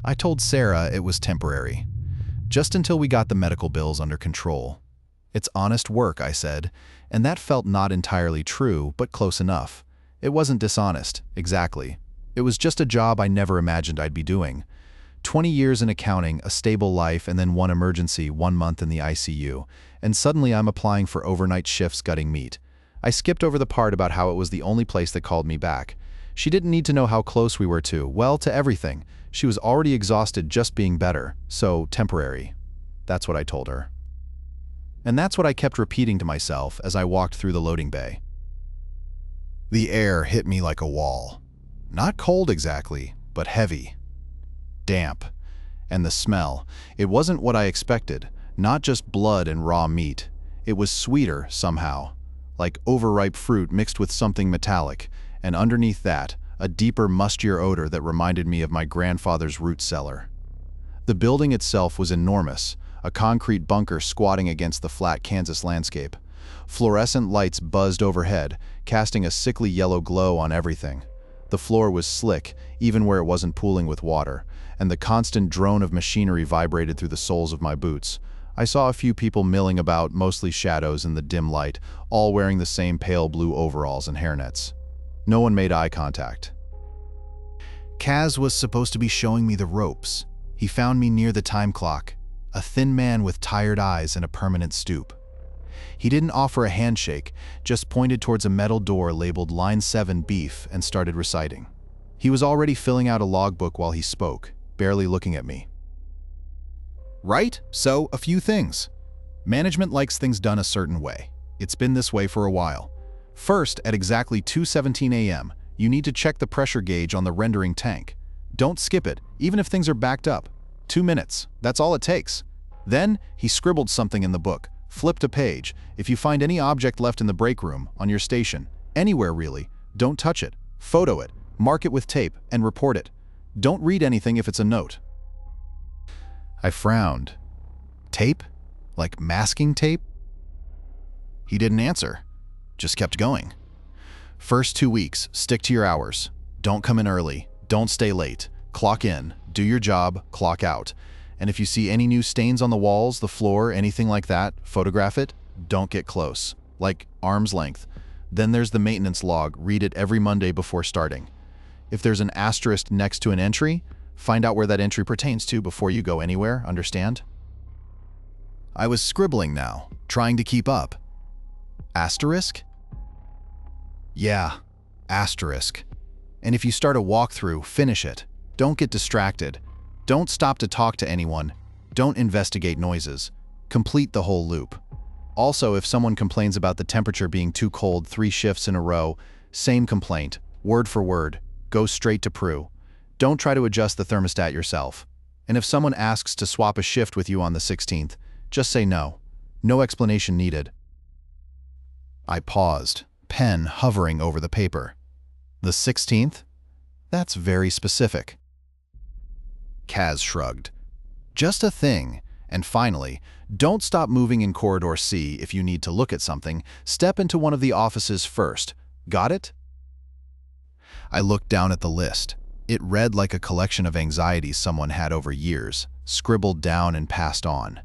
I told Sarah it was temporary, just until we got the medical bills under control. It's honest work, I said, and that felt not entirely true, but close enough. It wasn't dishonest, exactly. It was just a job I never imagined I'd be doing. 20 years in accounting, a stable life, and then one emergency, 1 month in the ICU, and suddenly I'm applying for overnight shifts gutting meat. I skipped over the part about how it was the only place that called me back. She didn't need to know how close we were to everything. She was already exhausted just being better, so temporary. That's what I told her. And that's what I kept repeating to myself as I walked through the loading bay. The air hit me like a wall. Not cold exactly, but heavy. Damp. And the smell. It wasn't what I expected, not just blood and raw meat. It was sweeter somehow, like overripe fruit mixed with something metallic, and underneath that, a deeper, mustier odor that reminded me of my grandfather's root cellar. The building itself was enormous, a concrete bunker squatting against the flat Kansas landscape. Fluorescent lights buzzed overhead, casting a sickly yellow glow on everything. The floor was slick, even where it wasn't pooling with water, and the constant drone of machinery vibrated through the soles of my boots. I saw a few people milling about, mostly shadows in the dim light, all wearing the same pale blue overalls and hairnets. No one made eye contact. Kaz was supposed to be showing me the ropes. He found me near the time clock, a thin man with tired eyes and a permanent stoop. He didn't offer a handshake, just pointed towards a metal door labeled Line 7 Beef and started reciting. He was already filling out a logbook while he spoke, barely looking at me. Right? So, a few things. Management likes things done a certain way. It's been this way for a while. First, at exactly 2:17 a.m., you need to check the pressure gauge on the rendering tank. Don't skip it, even if things are backed up. 2 minutes, that's all it takes. Then, he scribbled something in the book, flipped a page. If you find any object left in the break room, on your station, anywhere really, don't touch it, photo it, mark it with tape, and report it. Don't read anything if it's a note. I frowned. Tape? Like masking tape? He didn't answer, just kept going. First 2 weeks, stick to your hours. Don't come in early, don't stay late. Clock in, do your job, clock out. And if you see any new stains on the walls, the floor, anything like that, photograph it. Don't get close, like arm's length. Then there's the maintenance log, read it every Monday before starting. If there's an asterisk next to an entry, find out where that entry pertains to before you go anywhere, understand? I was scribbling now, trying to keep up. Asterisk? Yeah, asterisk. And if you start a walkthrough, finish it. Don't get distracted. Don't stop to talk to anyone. Don't investigate noises. Complete the whole loop. Also, if someone complains about the temperature being too cold 3 shifts in a row, same complaint, word for word. Go straight to Prue. Don't try to adjust the thermostat yourself. And if someone asks to swap a shift with you on the 16th, just say no. No explanation needed. I paused, pen hovering over the paper. The 16th? That's very specific. Kaz shrugged. Just a thing. And finally, don't stop moving in corridor C if you need to look at something. Step into one of the offices first. Got it? I looked down at the list. It read like a collection of anxieties someone had over years, scribbled down and passed on.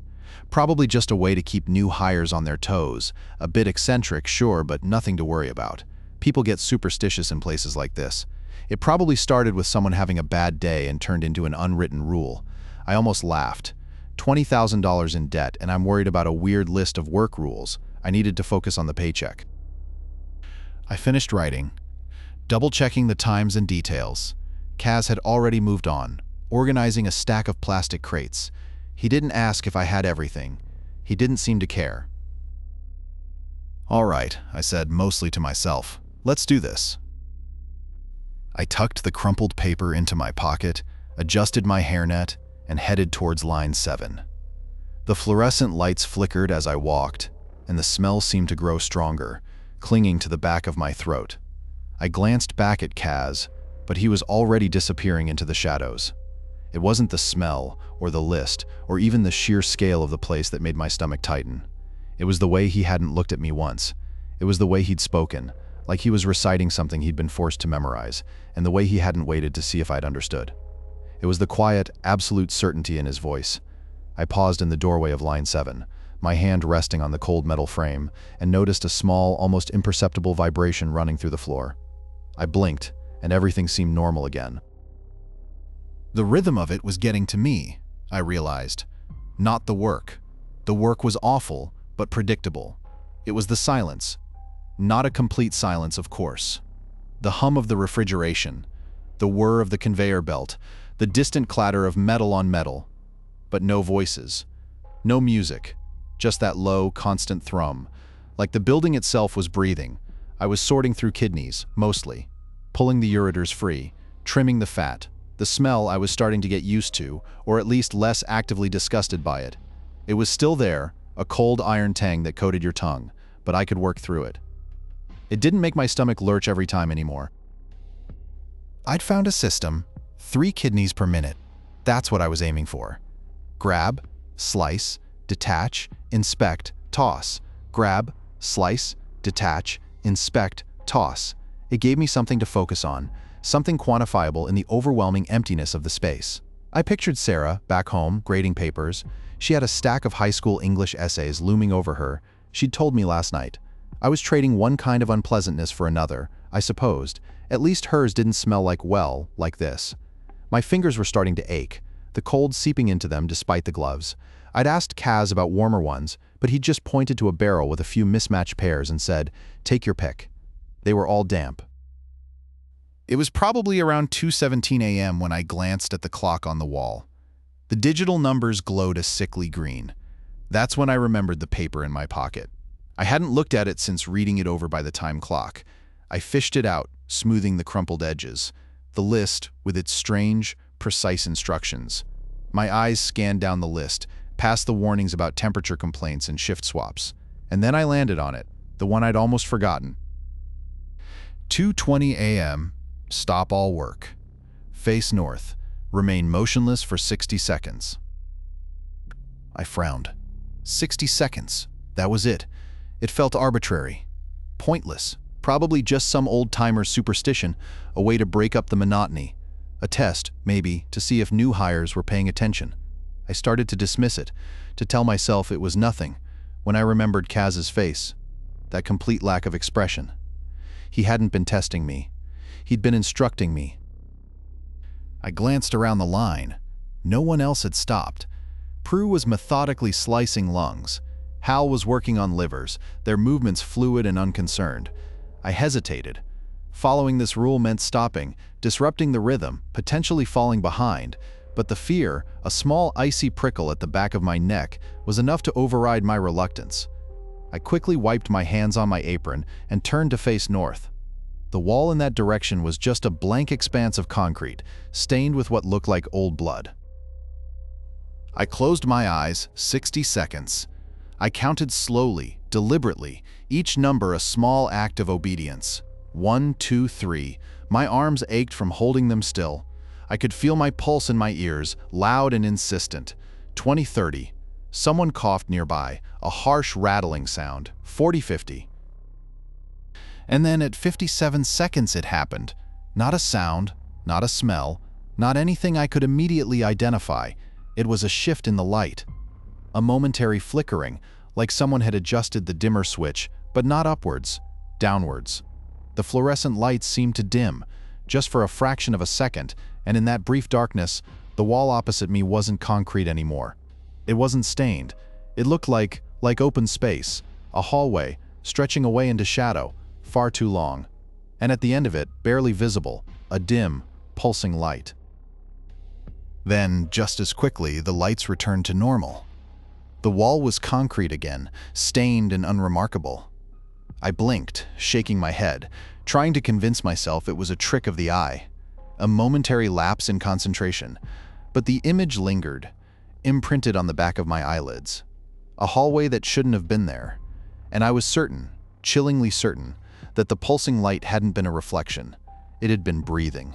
Probably just a way to keep new hires on their toes. A bit eccentric, sure, but nothing to worry about. People get superstitious in places like this. It probably started with someone having a bad day and turned into an unwritten rule. I almost laughed. $20,000 in debt, and I'm worried about a weird list of work rules. I needed to focus on the paycheck. I finished writing, double-checking the times and details. Kaz had already moved on, organizing a stack of plastic crates. He didn't ask if I had everything. He didn't seem to care. All right, I said, mostly to myself. Let's do this. I tucked the crumpled paper into my pocket, adjusted my hairnet, and headed towards line 7. The fluorescent lights flickered as I walked, and the smell seemed to grow stronger, clinging to the back of my throat. I glanced back at Kaz, but he was already disappearing into the shadows. It wasn't the smell, or the list, or even the sheer scale of the place that made my stomach tighten. It was the way he hadn't looked at me once. It was the way he'd spoken, like he was reciting something he'd been forced to memorize, and the way he hadn't waited to see if I'd understood. It was the quiet, absolute certainty in his voice. I paused in the doorway of line 7, my hand resting on the cold metal frame, and noticed a small, almost imperceptible vibration running through the floor. I blinked, and everything seemed normal again. The rhythm of it was getting to me, I realized. Not the work. The work was awful, but predictable. It was the silence. Not a complete silence, of course. The hum of the refrigeration, the whir of the conveyor belt, the distant clatter of metal on metal. But no voices. No music. Just that low, constant thrum. Like the building itself was breathing. I was sorting through kidneys, mostly. Pulling the ureters free, trimming the fat. The smell I was starting to get used to, or at least less actively disgusted by it. It was still there, a cold iron tang that coated your tongue, but I could work through it. It didn't make my stomach lurch every time anymore. I'd found a system, 3 kidneys per minute. That's what I was aiming for. Grab, slice, detach, inspect, toss. Grab, slice, detach, inspect, toss. It gave me something to focus on, something quantifiable in the overwhelming emptiness of the space. I pictured Sarah, back home, grading papers. She had a stack of high school English essays looming over her. She'd told me last night. I was trading one kind of unpleasantness for another, I supposed. At least hers didn't smell like this. My fingers were starting to ache, the cold seeping into them despite the gloves. I'd asked Kaz about warmer ones, but he'd just pointed to a barrel with a few mismatched pairs and said, "Take your pick." They were all damp. It was probably around 2:17 a.m. when I glanced at the clock on the wall. The digital numbers glowed a sickly green. That's when I remembered the paper in my pocket. I hadn't looked at it since reading it over by the time clock. I fished it out, smoothing the crumpled edges. The list, with its strange, precise instructions. My eyes scanned down the list, past the warnings about temperature complaints and shift swaps. And then I landed on it, the one I'd almost forgotten. 2:20 a.m. Stop all work. Face north. Remain motionless for 60 seconds. I frowned. 60 seconds. That was it. It felt arbitrary. Pointless. Probably just some old-timer's superstition, a way to break up the monotony. A test, maybe, to see if new hires were paying attention. I started to dismiss it, to tell myself it was nothing, when I remembered Kaz's face. That complete lack of expression. He hadn't been testing me. He'd been instructing me. I glanced around the line. No one else had stopped. Prue was methodically slicing lungs. Hal was working on livers, their movements fluid and unconcerned. I hesitated. Following this rule meant stopping, disrupting the rhythm, potentially falling behind, but the fear, a small icy prickle at the back of my neck, was enough to override my reluctance. I quickly wiped my hands on my apron and turned to face north. The wall in that direction was just a blank expanse of concrete, stained with what looked like old blood. I closed my eyes, 60 seconds. I counted slowly, deliberately, each number a small act of obedience. 1, 2, 3. My arms ached from holding them still. I could feel my pulse in my ears, loud and insistent. 20, 30. Someone coughed nearby, a harsh rattling sound. 40, 50. And then at 57 seconds it happened. Not a sound, not a smell, not anything I could immediately identify. It was a shift in the light. A momentary flickering, like someone had adjusted the dimmer switch, but not upwards, downwards. The fluorescent lights seemed to dim, just for a fraction of a second, and in that brief darkness, the wall opposite me wasn't concrete anymore. It wasn't stained. It looked like open space, a hallway, stretching away into shadow, far too long. And at the end of it, barely visible, a dim, pulsing light. Then, just as quickly, the lights returned to normal. The wall was concrete again, stained and unremarkable. I blinked, shaking my head, trying to convince myself it was a trick of the eye. A momentary lapse in concentration, but the image lingered, imprinted on the back of my eyelids. A hallway that shouldn't have been there. And I was certain, chillingly certain, that the pulsing light hadn't been a reflection. It had been breathing.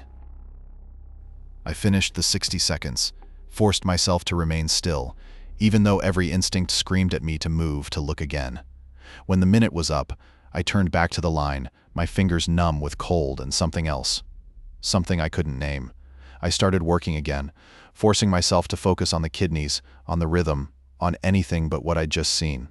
I finished the 60 seconds, forced myself to remain still, even though every instinct screamed at me to move, to look again. When the minute was up, I turned back to the line, my fingers numb with cold and something else. Something I couldn't name. I started working again, forcing myself to focus on the kidneys, on the rhythm, on anything but what I'd just seen.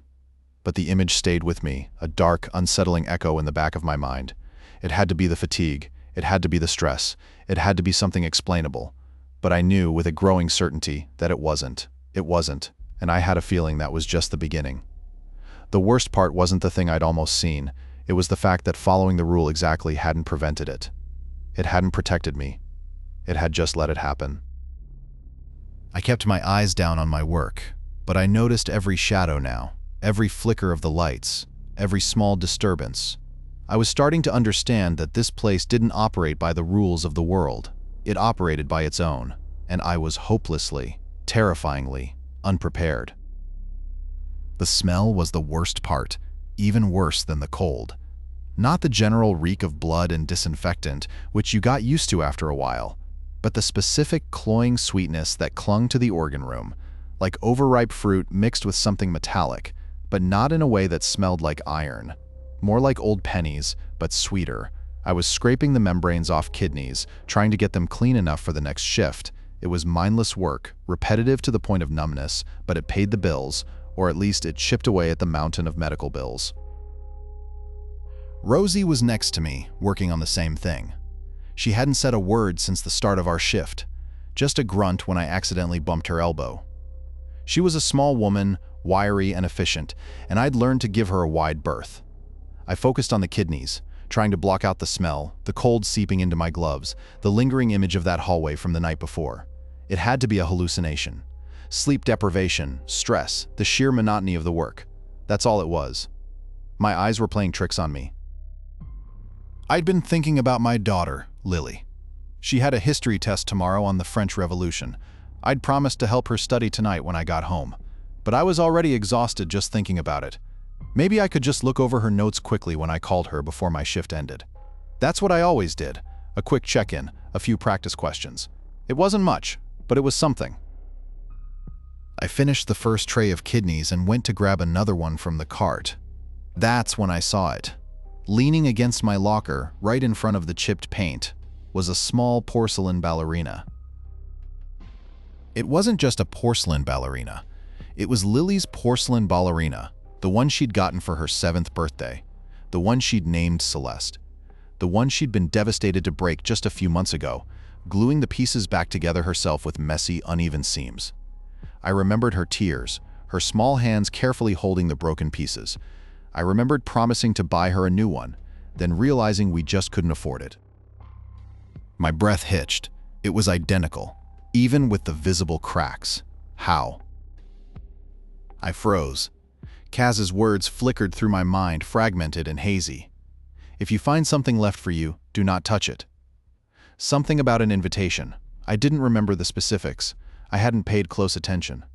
But the image stayed with me, a dark, unsettling echo in the back of my mind. It had to be the fatigue. It had to be the stress. It had to be something explainable. But I knew with a growing certainty that it wasn't. It wasn't, and I had a feeling that was just the beginning. The worst part wasn't the thing I'd almost seen. It was the fact that following the rule exactly hadn't prevented it. It hadn't protected me. It had just let it happen. I kept my eyes down on my work, but I noticed every shadow now, every flicker of the lights, every small disturbance. I was starting to understand that this place didn't operate by the rules of the world. It operated by its own, and I was hopelessly, terrifyingly unprepared. The smell was the worst part, even worse than the cold. Not the general reek of blood and disinfectant, which you got used to after a while, but the specific cloying sweetness that clung to the organ room, like overripe fruit mixed with something metallic, but not in a way that smelled like iron. More like old pennies, but sweeter. I was scraping the membranes off kidneys, trying to get them clean enough for the next shift. It was mindless work, repetitive to the point of numbness, but it paid the bills, or at least it chipped away at the mountain of medical bills. Rosie was next to me, working on the same thing. She hadn't said a word since the start of our shift, just a grunt when I accidentally bumped her elbow. She was a small woman, wiry and efficient, and I'd learned to give her a wide berth. I focused on the kidneys, trying to block out the smell, the cold seeping into my gloves, the lingering image of that hallway from the night before. It had to be a hallucination. Sleep deprivation, stress, the sheer monotony of the work. That's all it was. My eyes were playing tricks on me. I'd been thinking about my daughter, Lily. She had a history test tomorrow on the French Revolution. I'd promised to help her study tonight when I got home, but I was already exhausted just thinking about it. Maybe I could just look over her notes quickly when I called her before my shift ended. That's what I always did. A quick check-in, a few practice questions. It wasn't much, but it was something. I finished the first tray of kidneys and went to grab another one from the cart. That's when I saw it. Leaning against my locker, right in front of the chipped paint, was a small porcelain ballerina. It wasn't just a porcelain ballerina. It was Lily's porcelain ballerina, the one she'd gotten for her 7th birthday, the one she'd named Celeste, the one she'd been devastated to break just a few months ago, gluing the pieces back together herself with messy, uneven seams. I remembered her tears, her small hands carefully holding the broken pieces. I remembered promising to buy her a new one, then realizing we just couldn't afford it. My breath hitched. It was identical, even with the visible cracks. How? I froze. Kaz's words flickered through my mind, fragmented and hazy. If you find something left for you, do not touch it. Something about an invitation. I didn't remember the specifics. I hadn't paid close attention.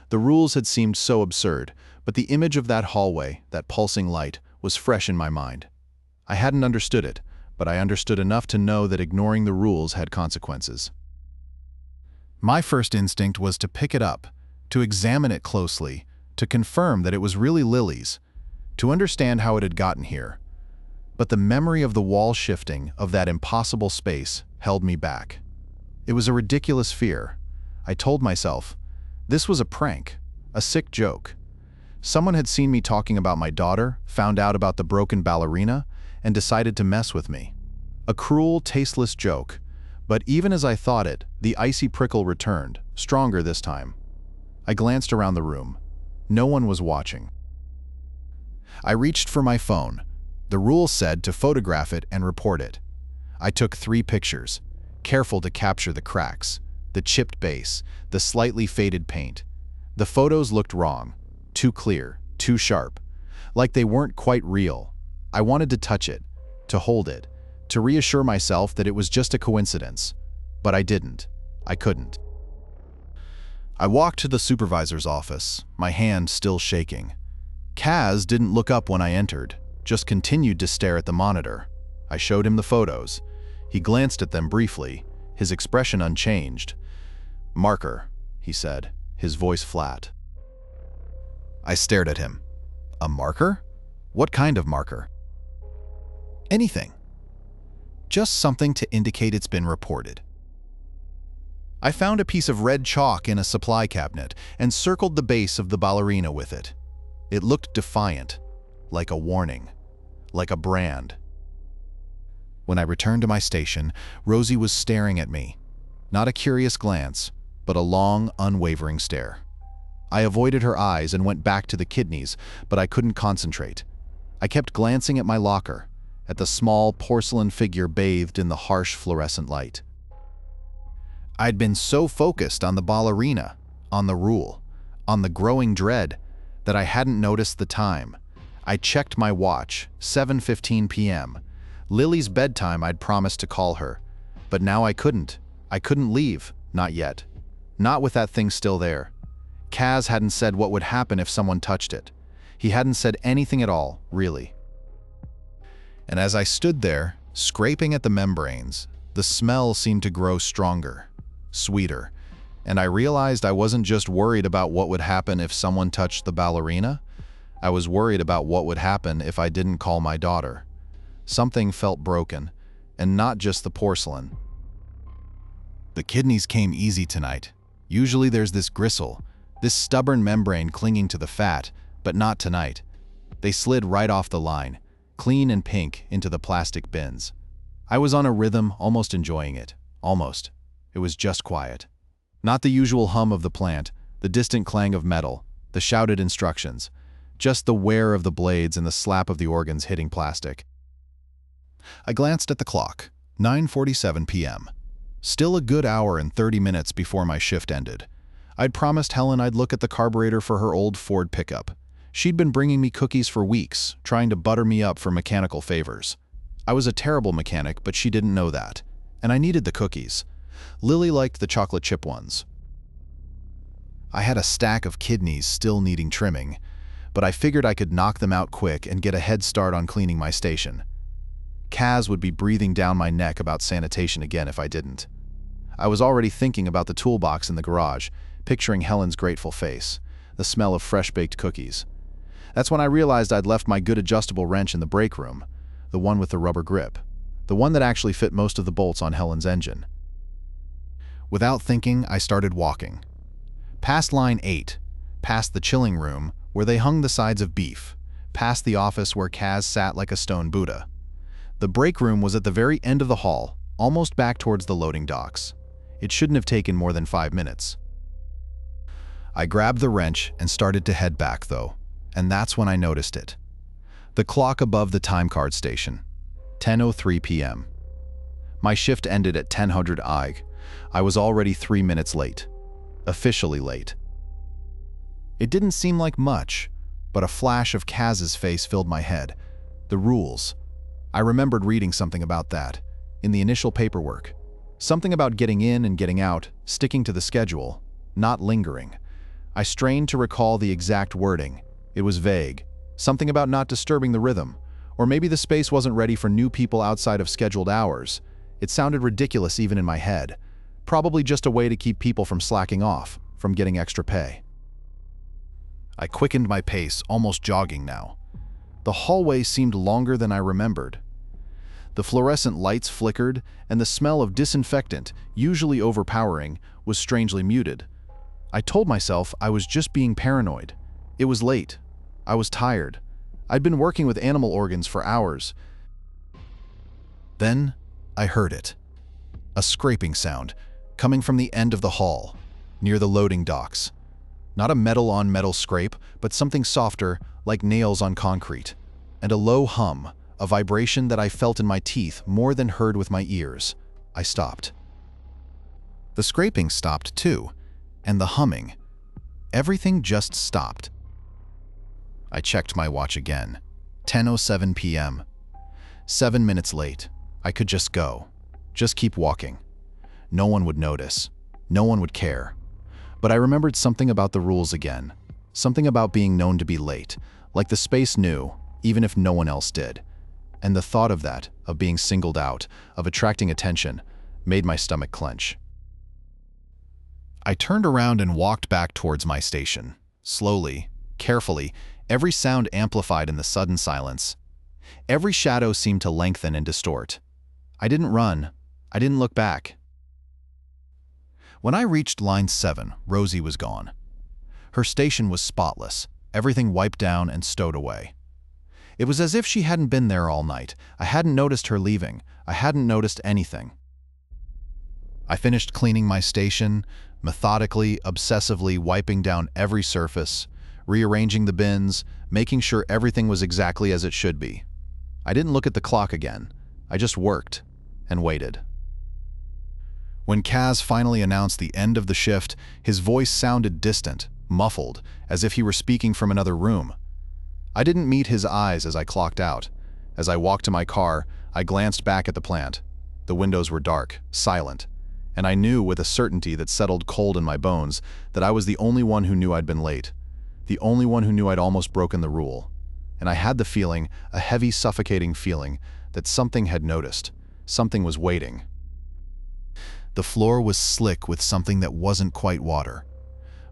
The rules had seemed so absurd, but the image of that hallway, that pulsing light, was fresh in my mind. I hadn't understood it, but I understood enough to know that ignoring the rules had consequences. My first instinct was to pick it up, to examine it closely, to confirm that it was really Lily's, to understand how it had gotten here. But the memory of the wall shifting, of that impossible space, held me back. It was a ridiculous fear. I told myself, this was a prank, a sick joke. Someone had seen me talking about my daughter, found out about the broken ballerina, and decided to mess with me. A cruel, tasteless joke. But even as I thought it, the icy prickle returned, stronger this time. I glanced around the room. No one was watching. I reached for my phone. The rule said to photograph it and report it. I took 3 pictures, careful to capture the cracks, the chipped base, the slightly faded paint. The photos looked wrong, too clear, too sharp, like they weren't quite real. I wanted to touch it, to hold it, to reassure myself that it was just a coincidence, but I didn't. I couldn't. I walked to the supervisor's office, my hand still shaking. Kaz didn't look up when I entered, just continued to stare at the monitor. I showed him the photos. He glanced at them briefly, his expression unchanged. "Marker," he said, his voice flat. I stared at him. A marker? What kind of marker? Anything. Just something to indicate it's been reported. I found a piece of red chalk in a supply cabinet and circled the base of the ballerina with it. It looked defiant, like a warning, like a brand. When I returned to my station, Rosie was staring at me. Not a curious glance, but a long, unwavering stare. I avoided her eyes and went back to the kidneys, but I couldn't concentrate. I kept glancing at my locker, at the small porcelain figure bathed in the harsh fluorescent light. I'd been so focused on the ballerina, on the rule, on the growing dread, that I hadn't noticed the time. I checked my watch, 7:15 p.m. Lily's bedtime. I'd promised to call her. But now I couldn't. I couldn't leave, not yet. Not with that thing still there. Kaz hadn't said what would happen if someone touched it. He hadn't said anything at all, really. And as I stood there, scraping at the membranes, the smell seemed to grow stronger, sweeter, and I realized I wasn't just worried about what would happen if someone touched the ballerina. I was worried about what would happen if I didn't call my daughter. Something felt broken, and not just the porcelain. The kidneys came easy tonight. Usually there's this gristle, this stubborn membrane clinging to the fat, but not tonight. They slid right off the line, clean and pink, into the plastic bins. I was on a rhythm, almost enjoying it. Almost. It was just quiet. Not the usual hum of the plant, the distant clang of metal, the shouted instructions. Just the wear of the blades and the slap of the organs hitting plastic. I glanced at the clock. 9:47 p.m. Still a good hour and 30 minutes before my shift ended. I'd promised Helen I'd look at the carburetor for her old Ford pickup. She'd been bringing me cookies for weeks, trying to butter me up for mechanical favors. I was a terrible mechanic, but she didn't know that. And I needed the cookies. Lily liked the chocolate chip ones. I had a stack of kidneys still needing trimming, but I figured I could knock them out quick and get a head start on cleaning my station. Kaz would be breathing down my neck about sanitation again if I didn't. I was already thinking about the toolbox in the garage, picturing Helen's grateful face, the smell of fresh-baked cookies. That's when I realized I'd left my good adjustable wrench in the brake room, the one with the rubber grip, the one that actually fit most of the bolts on Helen's engine. Without thinking, I started walking. Past line 8, past the chilling room where they hung the sides of beef, past the office where Kaz sat like a stone Buddha. The brake room was at the very end of the hall, almost back towards the loading docks. It shouldn't have taken more than 5 minutes. I grabbed the wrench and started to head back, though, and that's when I noticed it. The clock above the time card station, 10:03 p.m. My shift ended at 10:00 IG. I was already 3 minutes late. Officially late. It didn't seem like much, but a flash of Kaz's face filled my head. The rules. I remembered reading something about that, in the initial paperwork. Something about getting in and getting out, sticking to the schedule, not lingering. I strained to recall the exact wording. It was vague. Something about not disturbing the rhythm. Or maybe the space wasn't ready for new people outside of scheduled hours. It sounded ridiculous even in my head. Probably just a way to keep people from slacking off, from getting extra pay. I quickened my pace, almost jogging now. The hallway seemed longer than I remembered. The fluorescent lights flickered, and the smell of disinfectant, usually overpowering, was strangely muted. I told myself I was just being paranoid. It was late. I was tired. I'd been working with animal organs for hours. Then I heard it. A scraping sound, coming from the end of the hall, near the loading docks. Not a metal-on-metal scrape, but something softer, like nails on concrete. And a low hum, a vibration that I felt in my teeth more than heard with my ears. I stopped. The scraping stopped too, and the humming. Everything just stopped. I checked my watch again. 10:07 p.m. 7 minutes late. I could just go. Just keep walking. No one would notice. No one would care. But I remembered something about the rules again. Something about being known to be late, like the space knew, even if no one else did. And the thought of that, of being singled out, of attracting attention, made my stomach clench. I turned around and walked back towards my station. Slowly, carefully, every sound amplified in the sudden silence. Every shadow seemed to lengthen and distort. I didn't run. I didn't look back. When I reached line 7, Rosie was gone. Her station was spotless, everything wiped down and stowed away. It was as if she hadn't been there all night. I hadn't noticed her leaving. I hadn't noticed anything. I finished cleaning my station, methodically, obsessively wiping down every surface, rearranging the bins, making sure everything was exactly as it should be. I didn't look at the clock again. I just worked and waited. When Kaz finally announced the end of the shift, his voice sounded distant, muffled, as if he were speaking from another room. I didn't meet his eyes as I clocked out. As I walked to my car, I glanced back at the plant. The windows were dark, silent, and I knew with a certainty that settled cold in my bones that I was the only one who knew I'd been late, the only one who knew I'd almost broken the rule. And I had the feeling, a heavy, suffocating feeling, that something had noticed, something was waiting. The floor was slick with something that wasn't quite water.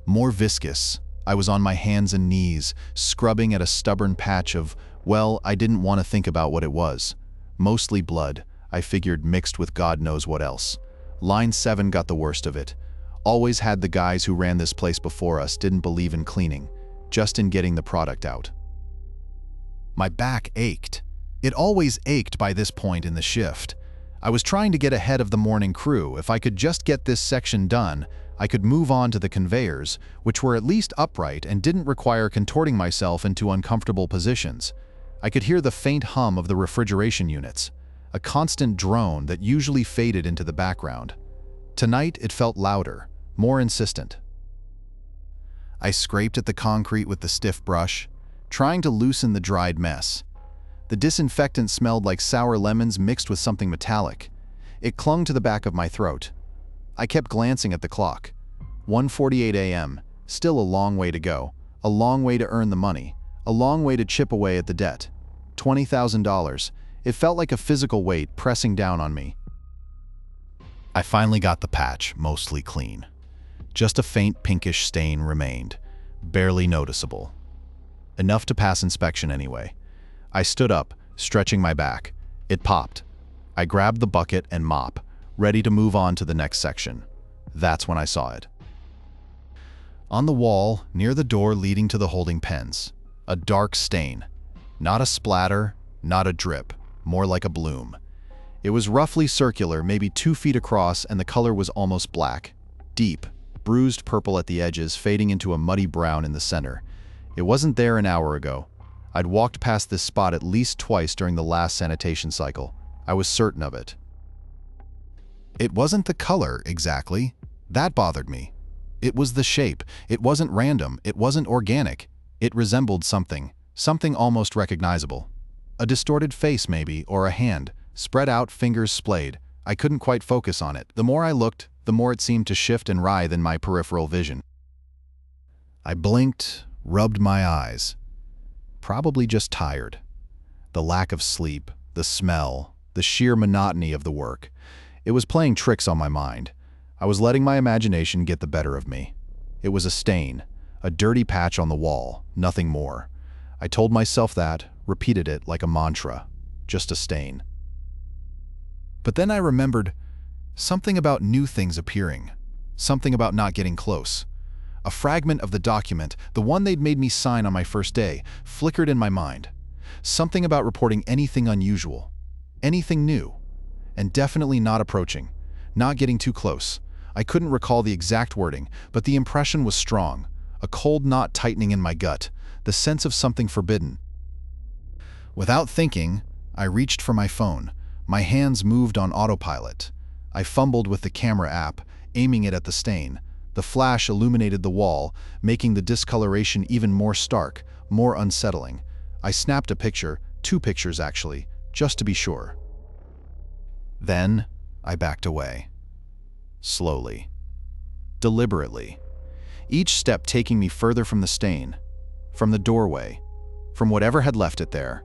More viscous. I was on my hands and knees, scrubbing at a stubborn patch of, well, I didn't want to think about what it was. Mostly blood, I figured, mixed with God knows what else. Line 7 got the worst of it. Always had the guys who ran this place before us didn't believe in cleaning, just in getting the product out. My back ached. It always ached by this point in the shift. I was trying to get ahead of the morning crew. If I could just get this section done, I could move on to the conveyors, which were at least upright and didn't require contorting myself into uncomfortable positions. I could hear the faint hum of the refrigeration units, a constant drone that usually faded into the background. Tonight it felt louder, more insistent. I scraped at the concrete with the stiff brush, trying to loosen the dried mess. The disinfectant smelled like sour lemons mixed with something metallic. It clung to the back of my throat. I kept glancing at the clock. 1:48 a.m., still a long way to go, a long way to earn the money, a long way to chip away at the debt. $20,000. It felt like a physical weight pressing down on me. I finally got the patch, mostly clean. Just a faint pinkish stain remained, barely noticeable. Enough to pass inspection anyway. I stood up, stretching my back. It popped. I grabbed the bucket and mop, ready to move on to the next section. That's when I saw it. On the wall, near the door leading to the holding pens, a dark stain. Not a splatter, not a drip, more like a bloom. It was roughly circular, maybe 2 feet across, and the color was almost black. Deep, bruised purple at the edges, fading into a muddy brown in the center. It wasn't there an hour ago. I'd walked past this spot at least twice during the last sanitation cycle. I was certain of it. It wasn't the color, exactly. That bothered me. It was the shape. It wasn't random. It wasn't organic. It resembled something almost recognizable. A distorted face, maybe, or a hand, spread out, fingers splayed. I couldn't quite focus on it. The more I looked, the more it seemed to shift and writhe in my peripheral vision. I blinked, rubbed my eyes. Probably just tired. The lack of sleep, the smell, the sheer monotony of the work. It was playing tricks on my mind. I was letting my imagination get the better of me. It was a stain, a dirty patch on the wall, nothing more. I told myself that, repeated it like a mantra. Just a stain. But then I remembered something about new things appearing. Something about not getting close. A fragment of the document, the one they'd made me sign on my first day, flickered in my mind. Something about reporting anything unusual, anything new, and definitely not approaching, not getting too close. I couldn't recall the exact wording, but the impression was strong, a cold knot tightening in my gut, the sense of something forbidden. Without thinking, I reached for my phone. My hands moved on autopilot. I fumbled with the camera app, aiming it at the stain. The flash illuminated the wall, making the discoloration even more stark, more unsettling. I snapped a picture, 2 pictures actually, just to be sure. Then, I backed away. Slowly. Deliberately. Each step taking me further from the stain, from the doorway, from whatever had left it there.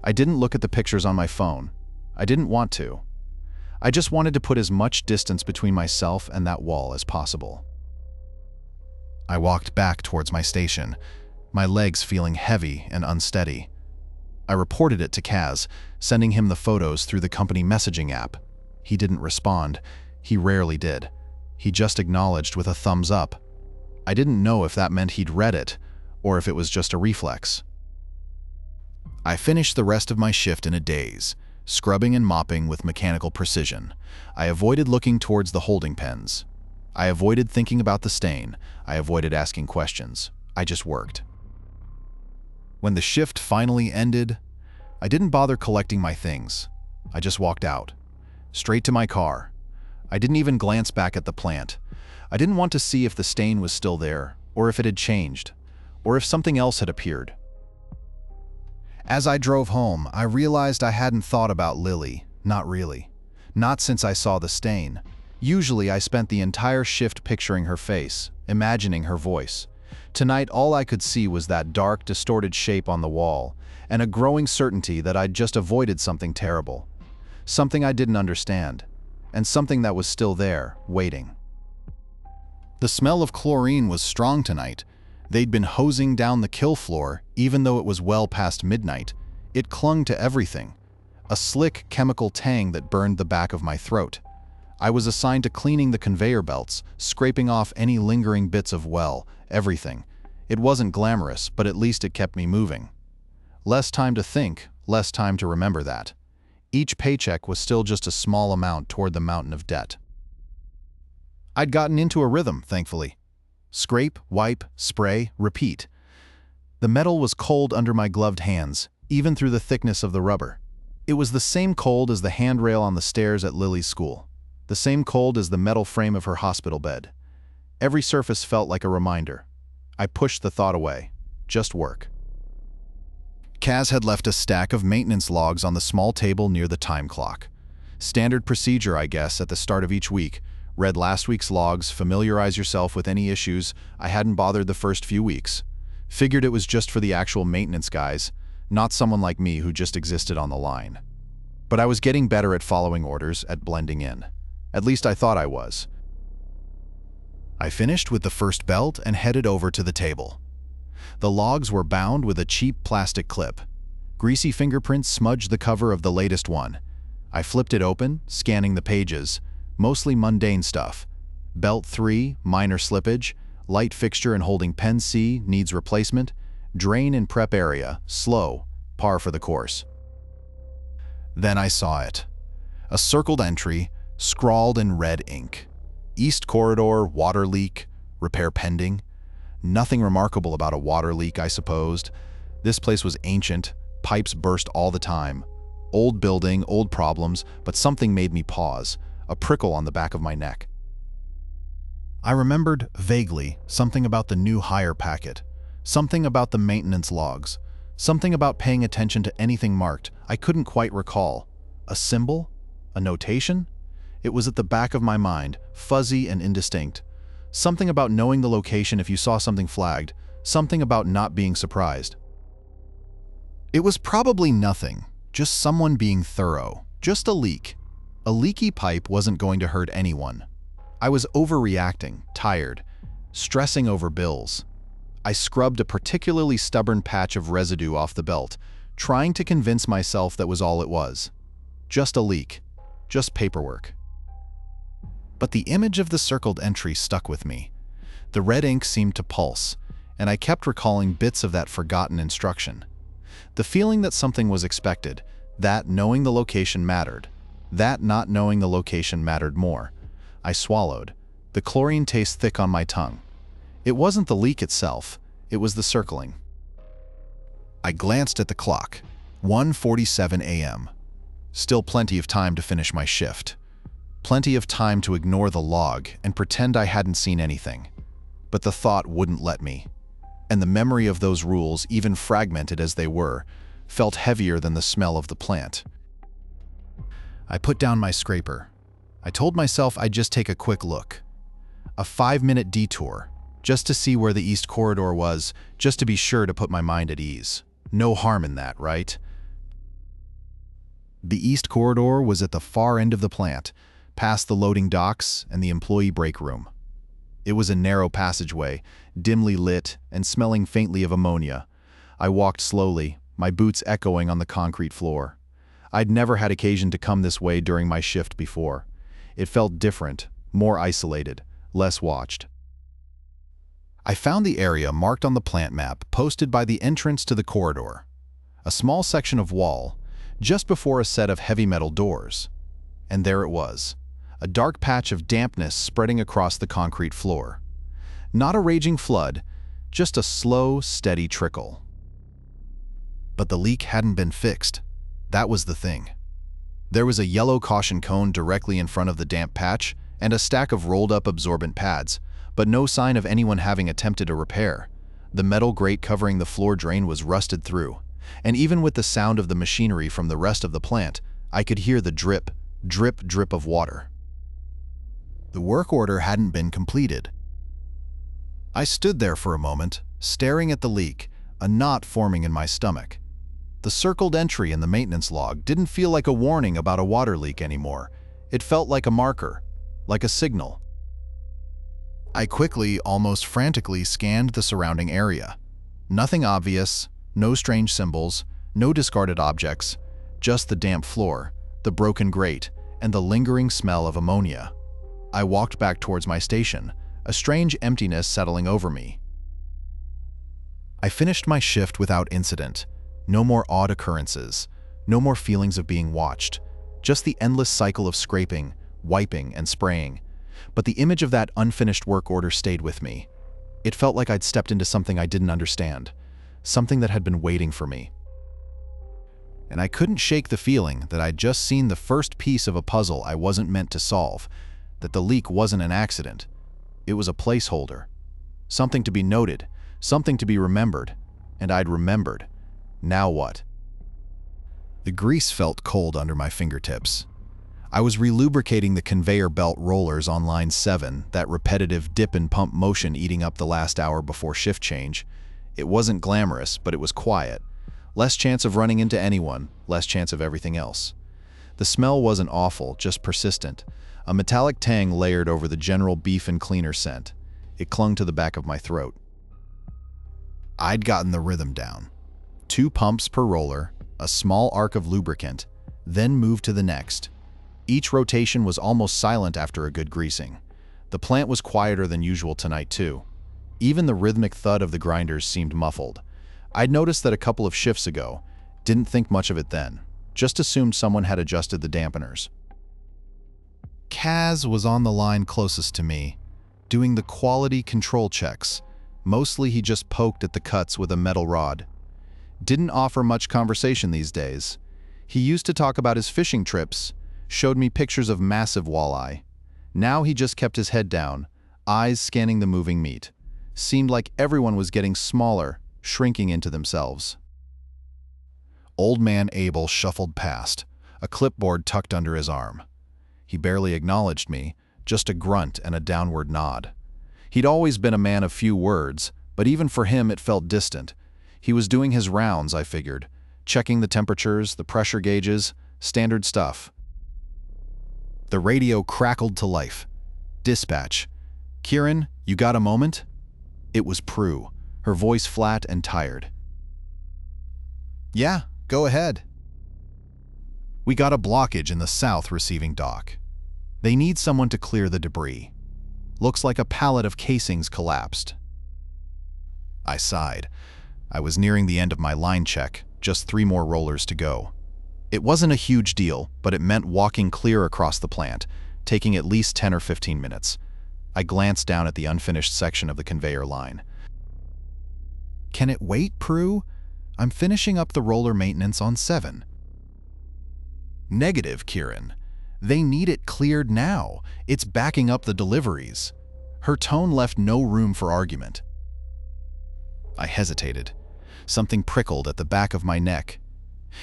I didn't look at the pictures on my phone. I didn't want to. I just wanted to put as much distance between myself and that wall as possible. I walked back towards my station, my legs feeling heavy and unsteady. I reported it to Kaz, sending him the photos through the company messaging app. He didn't respond. He rarely did. He just acknowledged with a thumbs up. I didn't know if that meant he'd read it, or if it was just a reflex. I finished the rest of my shift in a daze, scrubbing and mopping with mechanical precision. I avoided looking towards the holding pens. I avoided thinking about the stain. I avoided asking questions. I just worked. When the shift finally ended, I didn't bother collecting my things. I just walked out, straight to my car. I didn't even glance back at the plant. I didn't want to see if the stain was still there, or if it had changed, or if something else had appeared. As I drove home, I realized I hadn't thought about Lily. Not really. Not since I saw the stain. Usually I spent the entire shift picturing her face, imagining her voice. Tonight all I could see was that dark, distorted shape on the wall, and a growing certainty that I'd just avoided something terrible. Something I didn't understand, and something that was still there, waiting. The smell of chlorine was strong tonight. They'd been hosing down the kill floor, even though it was well past midnight. It clung to everything. A slick chemical tang that burned the back of my throat. I was assigned to cleaning the conveyor belts, scraping off any lingering bits of, well, everything. It wasn't glamorous, but at least it kept me moving. Less time to think, less time to remember that. Each paycheck was still just a small amount toward the mountain of debt. I'd gotten into a rhythm, thankfully. Scrape, wipe, spray, repeat. The metal was cold under my gloved hands, even through the thickness of the rubber. It was the same cold as the handrail on the stairs at Lily's school. The same cold as the metal frame of her hospital bed. Every surface felt like a reminder. I pushed the thought away. Just work. Kaz had left a stack of maintenance logs on the small table near the time clock. Standard procedure, I guess, at the start of each week. Read last week's logs, familiarize yourself with any issues. I hadn't bothered the first few weeks. Figured it was just for the actual maintenance guys, not someone like me who just existed on the line. But I was getting better at following orders, at blending in. At least I thought I was. I finished with the first belt and headed over to the table. The logs were bound with a cheap plastic clip. Greasy fingerprints smudged the cover of the latest one. I flipped it open, scanning the pages. Mostly mundane stuff. Belt 3, minor slippage. Light fixture and holding pen C, needs replacement. Drain in prep area, slow, par for the course. Then I saw it. A circled entry, scrawled in red ink. East corridor, water leak, repair pending. Nothing remarkable about a water leak, I supposed. This place was ancient, pipes burst all the time. Old building, old problems, but something made me pause, a prickle on the back of my neck. I remembered, vaguely, something about the new hire packet, something about the maintenance logs, something about paying attention to anything marked. I couldn't quite recall. A symbol? A notation? It was at the back of my mind, fuzzy and indistinct. Something about knowing the location if you saw something flagged, something about not being surprised. It was probably nothing, just someone being thorough, just a leak. A leaky pipe wasn't going to hurt anyone. I was overreacting, tired, stressing over bills. I scrubbed a particularly stubborn patch of residue off the belt, trying to convince myself that was all it was. Just a leak, just paperwork. But the image of the circled entry stuck with me. The red ink seemed to pulse, and I kept recalling bits of that forgotten instruction. The feeling that something was expected, that knowing the location mattered, that not knowing the location mattered more. I swallowed, the chlorine taste thick on my tongue. It wasn't the leak itself, it was the circling. I glanced at the clock, 1:47 a.m. Still plenty of time to finish my shift. Plenty of time to ignore the log and pretend I hadn't seen anything. But the thought wouldn't let me. And the memory of those rules, even fragmented as they were, felt heavier than the smell of the plant. I put down my scraper. I told myself I'd just take a quick look. A 5-minute detour, just to see where the east corridor was, just to be sure to put my mind at ease. No harm in that, right? The east corridor was at the far end of the plant, past the loading docks and the employee break room. It was a narrow passageway, dimly lit and smelling faintly of ammonia. I walked slowly, my boots echoing on the concrete floor. I'd never had occasion to come this way during my shift before. It felt different, more isolated, less watched. I found the area marked on the plant map posted by the entrance to the corridor, a small section of wall, just before a set of heavy metal doors. And there it was, a dark patch of dampness spreading across the concrete floor. Not a raging flood, just a slow, steady trickle. But the leak hadn't been fixed. That was the thing. There was a yellow caution cone directly in front of the damp patch and a stack of rolled-up absorbent pads, but no sign of anyone having attempted a repair. The metal grate covering the floor drain was rusted through, and even with the sound of the machinery from the rest of the plant, I could hear the drip, drip, drip of water. The work order hadn't been completed. I stood there for a moment, staring at the leak, a knot forming in my stomach. The circled entry in the maintenance log didn't feel like a warning about a water leak anymore. It felt like a marker, like a signal. I quickly, almost frantically, scanned the surrounding area. Nothing obvious, no strange symbols, no discarded objects, just the damp floor, the broken grate, and the lingering smell of ammonia. I walked back towards my station, a strange emptiness settling over me. I finished my shift without incident. No more odd occurrences, no more feelings of being watched, just the endless cycle of scraping, wiping, and spraying. But the image of that unfinished work order stayed with me. It felt like I'd stepped into something I didn't understand, something that had been waiting for me. And I couldn't shake the feeling that I'd just seen the first piece of a puzzle I wasn't meant to solve, that the leak wasn't an accident. It was a placeholder, something to be noted, something to be remembered, and I'd remembered. Now what? The grease felt cold under my fingertips. I was relubricating the conveyor belt rollers on line 7, that repetitive dip and pump motion eating up the last hour before shift change. It wasn't glamorous, but it was quiet. Less chance of running into anyone, less chance of everything else. The smell wasn't awful, just persistent. A metallic tang layered over the general beef and cleaner scent. It clung to the back of my throat. I'd gotten the rhythm down. 2 pumps per roller, a small arc of lubricant, then moved to the next. Each rotation was almost silent after a good greasing. The plant was quieter than usual tonight, too. Even the rhythmic thud of the grinders seemed muffled. I'd noticed that a couple of shifts ago, didn't think much of it then, just assumed someone had adjusted the dampeners. Kaz was on the line closest to me, doing the quality control checks. Mostly he just poked at the cuts with a metal rod. Didn't offer much conversation these days. He used to talk about his fishing trips, showed me pictures of massive walleye. Now he just kept his head down, eyes scanning the moving meat. Seemed like everyone was getting smaller, shrinking into themselves. Old man Abel shuffled past, a clipboard tucked under his arm. He barely acknowledged me, just a grunt and a downward nod. He'd always been a man of few words, but even for him it felt distant. He was doing his rounds, I figured, checking the temperatures, the pressure gauges, standard stuff. The radio crackled to life. Dispatch. Kieran, you got a moment? It was Prue, her voice flat and tired. Yeah, go ahead. We got a blockage in the south receiving dock. They need someone to clear the debris. Looks like a pallet of casings collapsed. I sighed. I was nearing the end of my line check, just 3 more rollers to go. It wasn't a huge deal, but it meant walking clear across the plant, taking at least 10 or 15 minutes. I glanced down at the unfinished section of the conveyor line. Can it wait, Prue? I'm finishing up the roller maintenance on 7. Negative, Kieran. They need it cleared now. It's backing up the deliveries. Her tone left no room for argument. I hesitated. Something prickled at the back of my neck.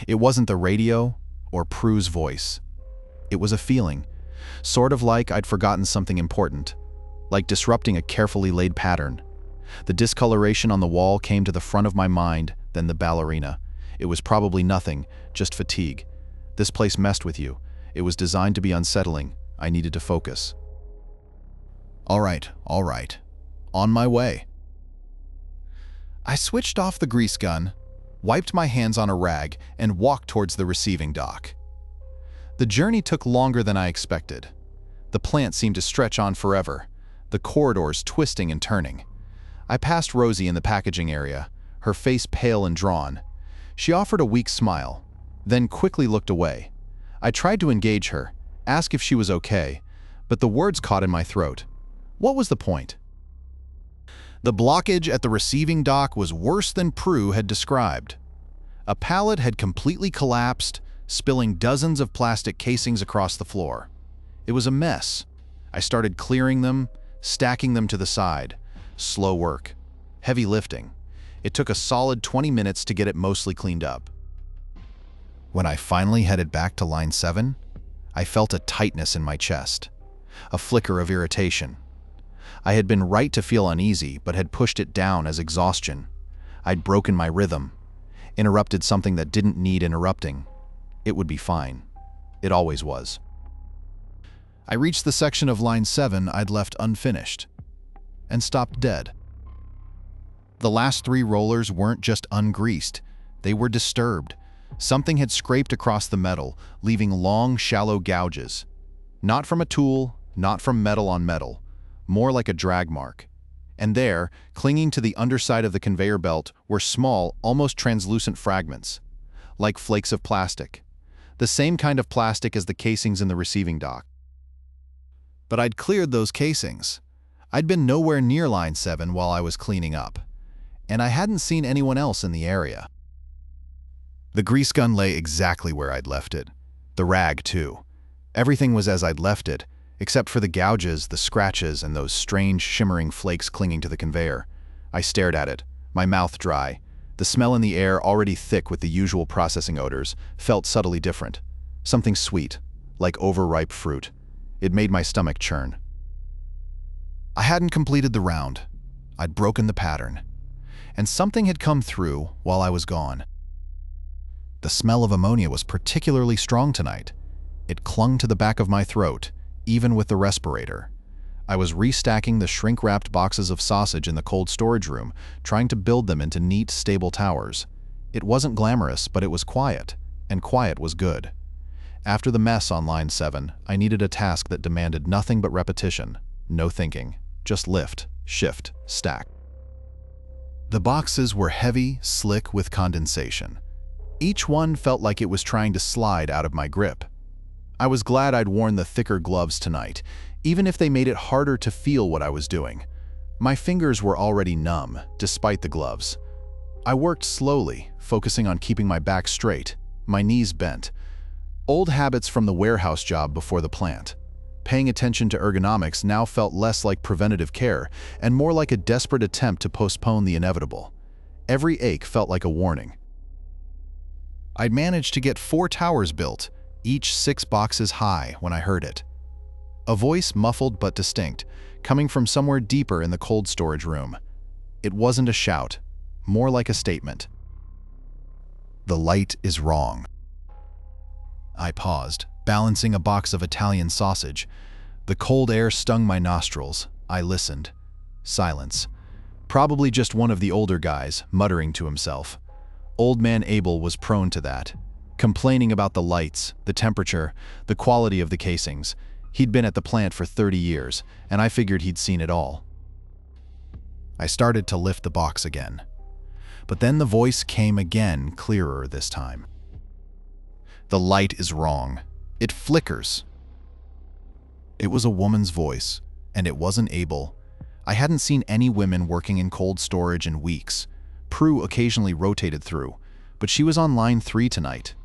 It wasn't the radio or Prue's voice. It was a feeling, sort of like I'd forgotten something important, like disrupting a carefully laid pattern. The discoloration on the wall came to the front of my mind, then the ballerina. It was probably nothing, just fatigue. This place messed with you. It was designed to be unsettling. I needed to focus. All right. On my way. I switched off the grease gun, wiped my hands on a rag, and walked towards the receiving dock. The journey took longer than I expected. The plant seemed to stretch on forever. the corridors twisting and turning. I passed Rosie in the packaging area, her face pale and drawn. She offered a weak smile, then quickly looked away. I tried to engage her, ask if she was okay, but the words caught in my throat. What was the point? The blockage at the receiving dock was worse than Prue had described. A pallet had completely collapsed, spilling dozens of plastic casings across the floor. It was a mess. I started clearing them, stacking them to the side. Slow work. Heavy lifting. It took a solid 20 minutes to get it mostly cleaned up. When I finally headed back to line 7, I felt a tightness in my chest, a flicker of irritation. I had been right to feel uneasy, but had pushed it down as exhaustion. I'd broken my rhythm, interrupted something that didn't need interrupting. It would be fine. It always was. I reached the section of line 7 I'd left unfinished, and stopped dead. The last 3 rollers weren't just ungreased, they were disturbed. Something had scraped across the metal, leaving long, shallow gouges. Not from a tool, not from metal on metal, more like a drag mark. And there, clinging to the underside of the conveyor belt, were small, almost translucent fragments, like flakes of plastic. The same kind of plastic as the casings in the receiving dock. But I'd cleared those casings. I'd been nowhere near line 7 while I was cleaning up, and I hadn't seen anyone else in the area. The grease gun lay exactly where I'd left it. The rag, too. Everything was as I'd left it, except for the gouges, the scratches, and those strange, shimmering flakes clinging to the conveyor. I stared at it, my mouth dry. The smell in the air, already thick with the usual processing odors, felt subtly different. Something sweet, like overripe fruit. It made my stomach churn. I hadn't completed the round. I'd broken the pattern. And something had come through while I was gone. The smell of ammonia was particularly strong tonight. It clung to the back of my throat, even with the respirator. I was restacking the shrink-wrapped boxes of sausage in the cold storage room, trying to build them into neat, stable towers. It wasn't glamorous, but it was quiet, and quiet was good. After the mess on line 7, I needed a task that demanded nothing but repetition, no thinking, just lift, shift, stack. The boxes were heavy, slick with condensation. Each one felt like it was trying to slide out of my grip. I was glad I'd worn the thicker gloves tonight, even if they made it harder to feel what I was doing. My fingers were already numb, despite the gloves. I worked slowly, focusing on keeping my back straight, my knees bent. Old habits from the warehouse job before the plant. Paying attention to ergonomics now felt less like preventative care and more like a desperate attempt to postpone the inevitable. Every ache felt like a warning. I'd managed to get 4 towers built, each 6 boxes high, when I heard it. A voice, muffled but distinct, coming from somewhere deeper in the cold storage room. It wasn't a shout, more like a statement. The light is wrong. I paused, balancing a box of Italian sausage. The cold air stung my nostrils. I listened. Silence. Probably just one of the older guys, muttering to himself. Old man Abel was prone to that, complaining about the lights, the temperature, the quality of the casings. He'd been at the plant for 30 years, and I figured he'd seen it all. I started to lift the box again. But then the voice came again, clearer this time. The light is wrong. It flickers. It was a woman's voice, and it wasn't Abel. I hadn't seen any women working in cold storage in weeks. Prue occasionally rotated through, but she was on line 3 tonight.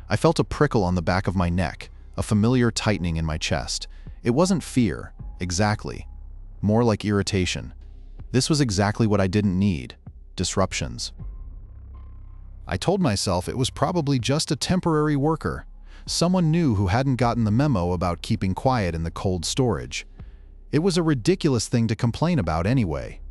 I felt a prickle on the back of my neck, a familiar tightening in my chest. It wasn't fear, exactly. More like irritation. This was exactly what I didn't need. Disruptions. I told myself it was probably just a temporary worker, someone new who hadn't gotten the memo about keeping quiet in the cold storage. It was a ridiculous thing to complain about anyway.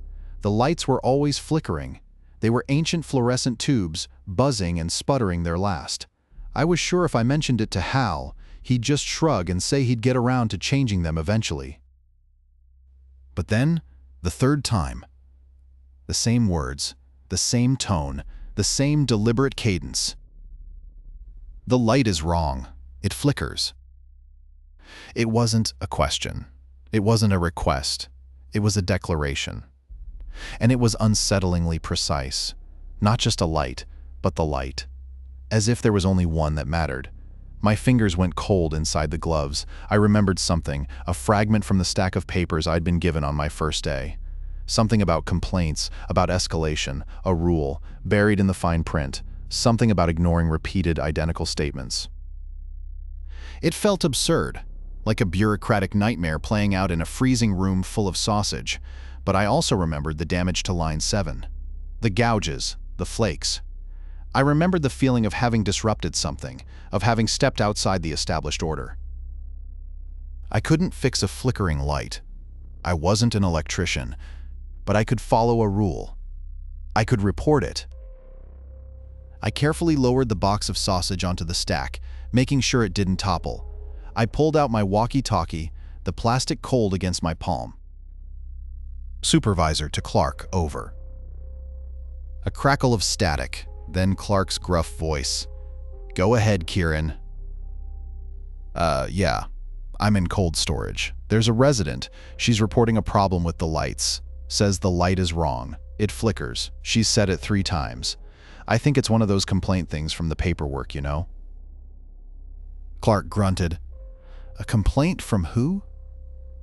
The lights were always flickering. They were ancient fluorescent tubes, buzzing and sputtering their last. I was sure if I mentioned it to Hal, he'd just shrug and say he'd get around to changing them eventually. But then, the third time. The same words, the same tone, the same deliberate cadence. The light is wrong. It flickers. It wasn't a question. It wasn't a request. It was a declaration. And it was unsettlingly precise. Not just a light, but the light. As if there was only one that mattered. My fingers went cold inside the gloves. I remembered something, a fragment from the stack of papers I'd been given on my first day. Something about complaints, about escalation, a rule, buried in the fine print. Something about ignoring repeated identical statements. It felt absurd, like a bureaucratic nightmare playing out in a freezing room full of sausage. But I also remembered the damage to line 7. The gouges, the flakes. I remembered the feeling of having disrupted something, of having stepped outside the established order. I couldn't fix a flickering light. I wasn't an electrician, but I could follow a rule. I could report it. I carefully lowered the box of sausage onto the stack, making sure it didn't topple. I pulled out my walkie-talkie, the plastic cold against my palm. Supervisor to Clark, over. A crackle of static, then Clark's gruff voice. Go ahead, Kieran. Yeah. I'm in cold storage. There's a resident. She's reporting a problem with the lights. Says the light is wrong. It flickers. She's said it 3 times. I think it's one of those complaint things from the paperwork, you know? Clark grunted. A complaint from who?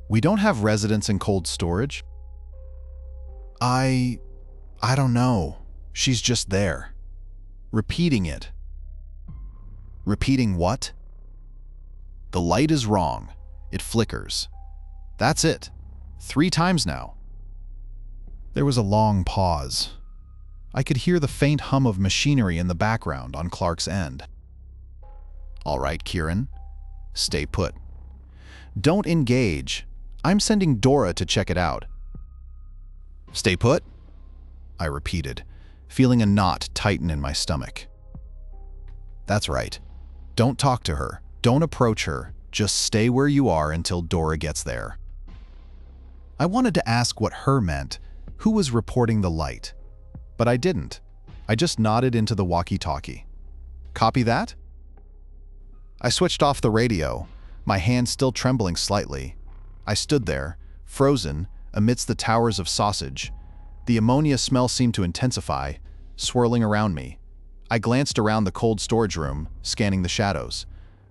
We don't have residents in cold storage. I don't know. She's just there. Repeating it. Repeating what? The light is wrong. It flickers. That's it. 3 times now. There was a long pause. I could hear the faint hum of machinery in the background on Clark's end. All right, Kieran. Stay put. Don't engage. I'm sending Dora to check it out. Stay put? I repeated, feeling a knot tighten in my stomach. That's right. Don't talk to her. Don't approach her. Just stay where you are until Dora gets there. I wanted to ask what her meant, who was reporting the light. But I didn't. I just nodded into the walkie-talkie. Copy that? I switched off the radio, my hand still trembling slightly. I stood there, frozen, amidst the towers of sausage. The ammonia smell seemed to intensify, swirling around me. I glanced around the cold storage room, scanning the shadows.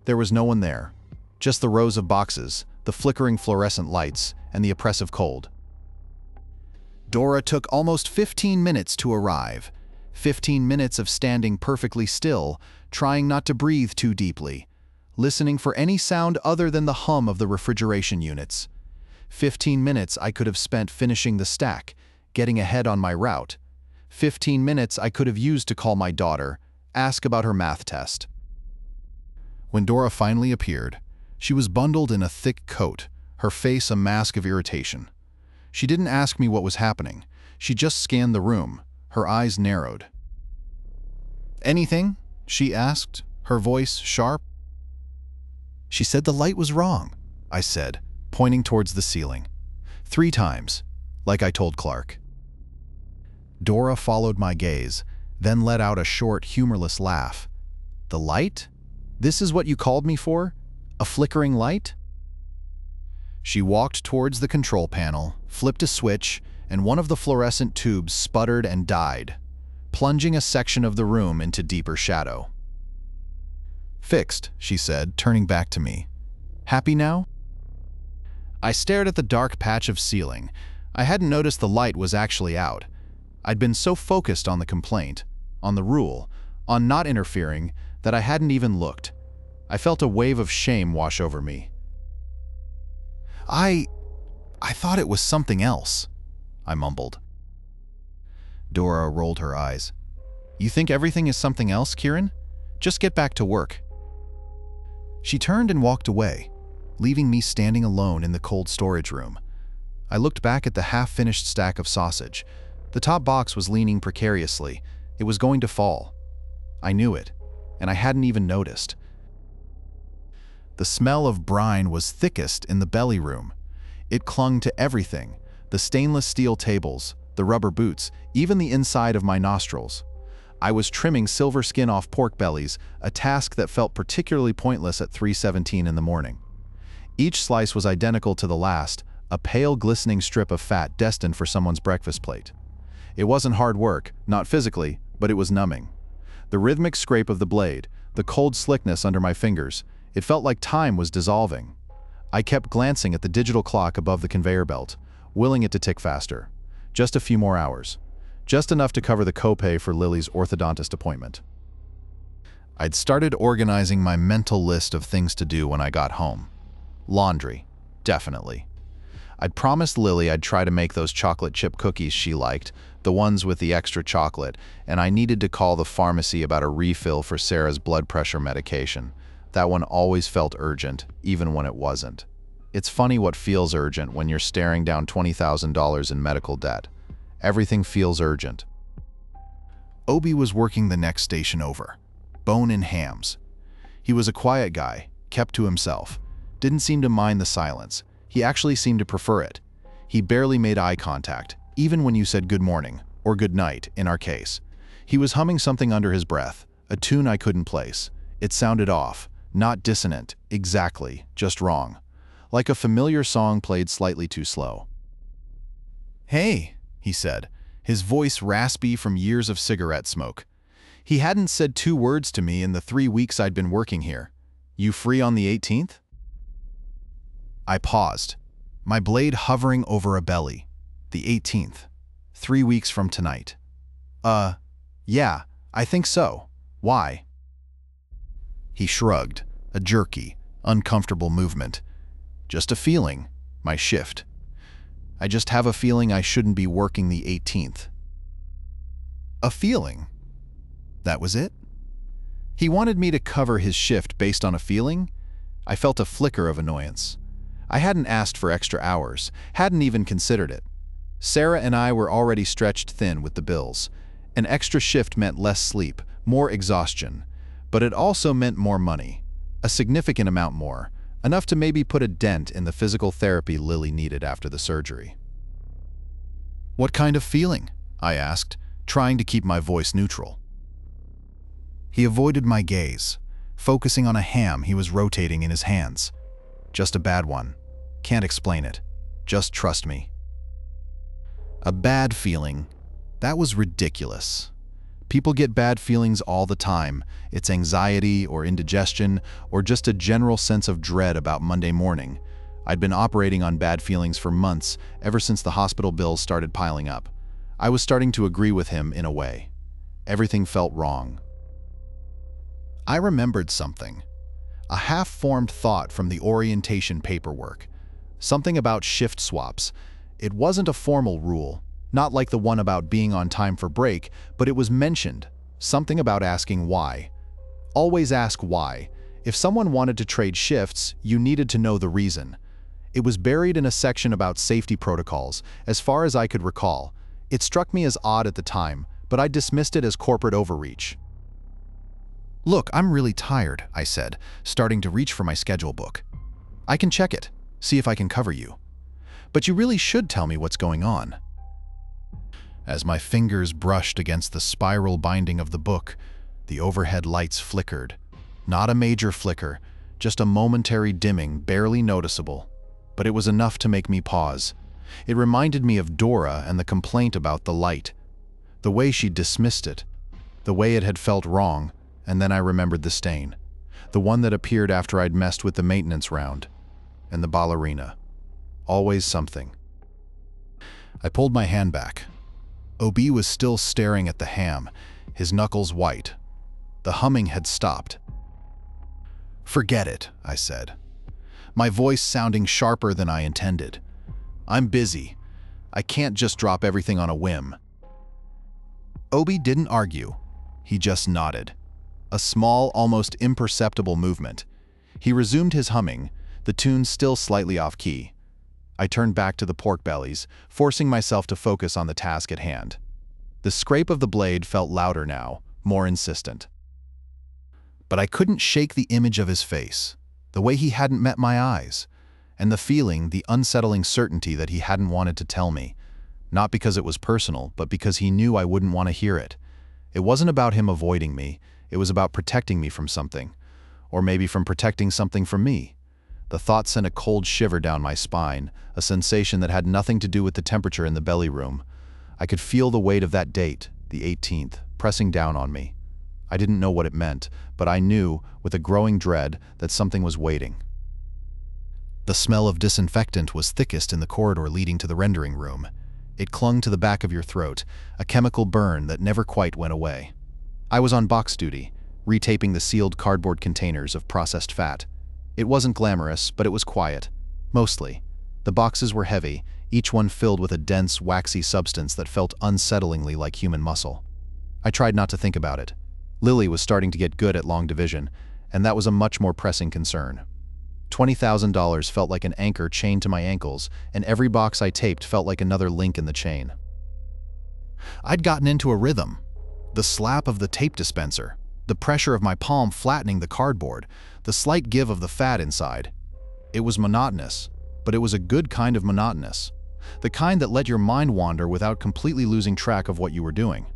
There was no one there. Just the rows of boxes, the flickering fluorescent lights, and the oppressive cold. Dora took almost 15 minutes to arrive. 15 minutes of standing perfectly still, trying not to breathe too deeply, listening for any sound other than the hum of the refrigeration units. 15 minutes I could have spent finishing the stack, getting ahead on my route. 15 minutes I could have used to call my daughter, ask about her math test. When Dora finally appeared, she was bundled in a thick coat, her face a mask of irritation. She didn't ask me what was happening. She just scanned the room, her eyes narrowed. Anything? She asked, her voice sharp. She said the light was wrong, I said, pointing towards the ceiling. 3 times, like I told Clark. Dora followed my gaze, then let out a short, humorless laugh. The light? This is what you called me for? A flickering light? She walked towards the control panel, flipped a switch, and one of the fluorescent tubes sputtered and died, plunging a section of the room into deeper shadow. Fixed, she said, turning back to me. Happy now? I stared at the dark patch of ceiling. I hadn't noticed the light was actually out. I'd been so focused on the complaint, on the rule, on not interfering, that I hadn't even looked. I felt a wave of shame wash over me. I thought it was something else, I mumbled. Dora rolled her eyes. You think everything is something else, Kieran? Just get back to work. She turned and walked away, leaving me standing alone in the cold storage room. I looked back at the half-finished stack of sausage. The top box was leaning precariously. It was going to fall. I knew it, and I hadn't even noticed. The smell of brine was thickest in the belly room. It clung to everything, the stainless steel tables, the rubber boots, even the inside of my nostrils. I was trimming silver skin off pork bellies, a task that felt particularly pointless at 3:17 in the morning. Each slice was identical to the last, a pale, glistening strip of fat destined for someone's breakfast plate. It wasn't hard work, not physically, but it was numbing. The rhythmic scrape of the blade, the cold slickness under my fingers, it felt like time was dissolving. I kept glancing at the digital clock above the conveyor belt, willing it to tick faster. Just a few more hours. Just enough to cover the copay for Lily's orthodontist appointment. I'd started organizing my mental list of things to do when I got home. Laundry, definitely. I'd promised Lily I'd try to make those chocolate chip cookies she liked, the ones with the extra chocolate, and I needed to call the pharmacy about a refill for Sarah's blood pressure medication. That one always felt urgent, even when it wasn't. It's funny what feels urgent when you're staring down $20,000 in medical debt. Everything feels urgent. Obi was working the next station over. Bone and hams. He was a quiet guy, kept to himself. Didn't seem to mind the silence. He actually seemed to prefer it. He barely made eye contact, even when you said good morning, or good night, in our case. He was humming something under his breath, a tune I couldn't place. It sounded off, not dissonant, exactly, just wrong. Like a familiar song played slightly too slow. "Hey," he said, his voice raspy from years of cigarette smoke. He hadn't said 2 words to me in the 3 weeks I'd been working here. "You free on the 18th? I paused, my blade hovering over a belly. The 18th. 3 weeks from tonight. Yeah, I think so. Why?" He shrugged, a jerky, uncomfortable movement. "Just a feeling, my shift. I just have a feeling I shouldn't be working the 18th. A feeling? That was it? He wanted me to cover his shift based on a feeling? I felt a flicker of annoyance. I hadn't asked for extra hours, hadn't even considered it. Sarah and I were already stretched thin with the bills. An extra shift meant less sleep, more exhaustion, but it also meant more money, a significant amount more, enough to maybe put a dent in the physical therapy Lily needed after the surgery. "What kind of feeling?" I asked, trying to keep my voice neutral. He avoided my gaze, focusing on a ham he was rotating in his hands. "Just a bad one. Can't explain it. Just trust me." A bad feeling. That was ridiculous. People get bad feelings all the time. It's anxiety or indigestion or just a general sense of dread about Monday morning. I'd been operating on bad feelings for months, ever since the hospital bills started piling up. I was starting to agree with him in a way. Everything felt wrong. I remembered something. A half-formed thought from the orientation paperwork. Something about shift swaps. It wasn't a formal rule, not like the one about being on time for break, but it was mentioned. Something about asking why. Always ask why. If someone wanted to trade shifts, you needed to know the reason. It was buried in a section about safety protocols, as far as I could recall. It struck me as odd at the time, but I dismissed it as corporate overreach. "Look, I'm really tired," I said, starting to reach for my schedule book. "I can check it, see if I can cover you. But you really should tell me what's going on." As my fingers brushed against the spiral binding of the book, the overhead lights flickered. Not a major flicker, just a momentary dimming, barely noticeable. But it was enough to make me pause. It reminded me of Dora and the complaint about the light. The way she dismissed it. The way it had felt wrong. And then I remembered the stain. The one that appeared after I'd messed with the maintenance round. And the ballerina. Always something. I pulled my hand back. Obi was still staring at the ham, his knuckles white. The humming had stopped. "Forget it," I said, my voice sounding sharper than I intended. "I'm busy. I can't just drop everything on a whim." Obi didn't argue. He just nodded. A small, almost imperceptible movement. He resumed his humming, the tune still slightly off-key. I turned back to the pork bellies, forcing myself to focus on the task at hand. The scrape of the blade felt louder now, more insistent. But I couldn't shake the image of his face, the way he hadn't met my eyes, and the feeling, the unsettling certainty that he hadn't wanted to tell me. Not because it was personal, but because he knew I wouldn't want to hear it. It wasn't about him avoiding me. It was about protecting me from something, or maybe from protecting something from me. The thought sent a cold shiver down my spine, a sensation that had nothing to do with the temperature in the belly room. I could feel the weight of that date, the 18th, pressing down on me. I didn't know what it meant, but I knew, with a growing dread, that something was waiting. The smell of disinfectant was thickest in the corridor leading to the rendering room. It clung to the back of your throat, a chemical burn that never quite went away. I was on box duty, retaping the sealed cardboard containers of processed fat. It wasn't glamorous, but it was quiet. Mostly. The boxes were heavy, each one filled with a dense, waxy substance that felt unsettlingly like human muscle. I tried not to think about it. Lily was starting to get good at long division, and that was a much more pressing concern. $20,000 felt like an anchor chained to my ankles, and every box I taped felt like another link in the chain. I'd gotten into a rhythm. The slap of the tape dispenser, the pressure of my palm flattening the cardboard, the slight give of the fat inside. It was monotonous, but it was a good kind of monotonous. The kind that let your mind wander without completely losing track of what you were doing.